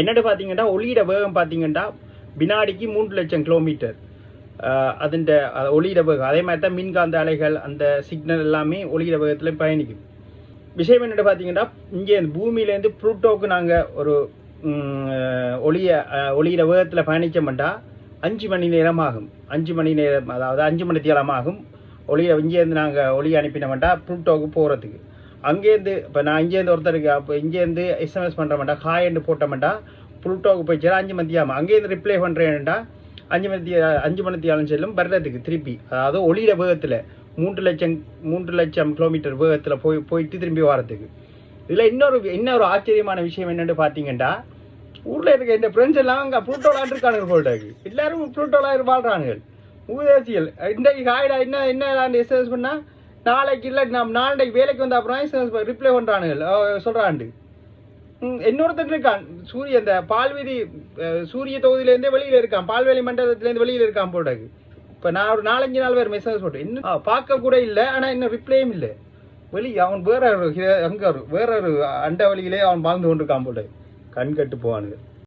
என்னென்னு பார்த்தீங்கன்னா ஒளியிட வேகம் பார்த்தீங்கன்னா வினாடிக்கு 3,00,000 கிலோமீட்டர். அதுண்ட ஒளியிட வேகம் அதே மாதிரி தான் மின்காந்த அலைகள் அந்த சிக்னல் எல்லாமே ஒளியிட வேகத்தில் பயணிக்கும். விஷயம் என்னென்னு பார்த்தீங்கன்னா இங்கே பூமியிலேருந்து புளூட்டோவுக்கு நாங்கள் ஒரு ஒளியிட வேகத்தில் பயணித்தோம்னா 5 மணி நேரம் ஆகும். 5 மணி நேரம், அதாவது 5 மணித்தியாலம் ஆகும். இங்கேருந்து நாங்கள் ஒளி அனுப்பினோம்னா புளூட்டோவுக்கு போகிறதுக்கு. அங்கேருந்து இப்போ நான் இங்கேருந்து ஒருத்தருக்கு அப்போ இங்கேருந்து எஸ்எம்எஸ் பண்ணுறமாட்டா ஹாய்ன்னு போட்டோம்னா புளூட்டோவுக்கு போய் சேர 5 மணித்தியாலம். அங்கேருந்து ரிப்ளை பண்ணுறேன்டா 5 மணித்தியாலம் செல்லும் வர்றதுக்கு திருப்பி. அதாவது ஒளியிட வேகத்தில் 3,00,000 கிலோமீட்டர் வேகத்தில் போயிட்டு திரும்பி வரதுக்கு. இதில் இன்னொரு ஆச்சரியமான விஷயம் என்னென்னு பார்த்தீங்கன்னா ஊரில் இருக்க இந்த ஃப்ரெண்ட்ஸ் எல்லாம் அங்கே புளூட்டோவில் இருக்கானுங்க போட்டாக்கு. எல்லாரும் புளூட்டோவில் வாழ்கிறானுங்க. ஊதேசியல் இன்றைக்கு காய்டா என்ன எஸ்எம்எஸ் பண்ணால் நாளைக்கு இல்லை நாளைக்கு வேலைக்கு வந்த அப்புறம் எஸ்எம்எஸ் ரிப்ளை பண்ணுறானுங்க சொல்கிறாண்டு. இன்னொருத்தர் இருக்கான் இந்த பால்வெளி சூரிய தொகுதியிலேருந்தே வெளியில் இருக்கான், பால்வெளி மண்டலத்திலேருந்து வெளியில் இருக்கான் போட்டாக்கு. இப்போ நான் ஒரு 4-5 நாள் வேறு மெசேஜ் போட்டேன், இன்னும் பார்க்க கூட இல்லை, ஆனால் இன்னும் ரிப்ளையும் இல்லை. அவன் வேற ஒரு அங்கே வேற ஒரு அண்ட வழியிலே அவன் வாழ்ந்து கொண்டிருக்கான் போட்டாக்கு. கண் கட்டு போவானுங்க.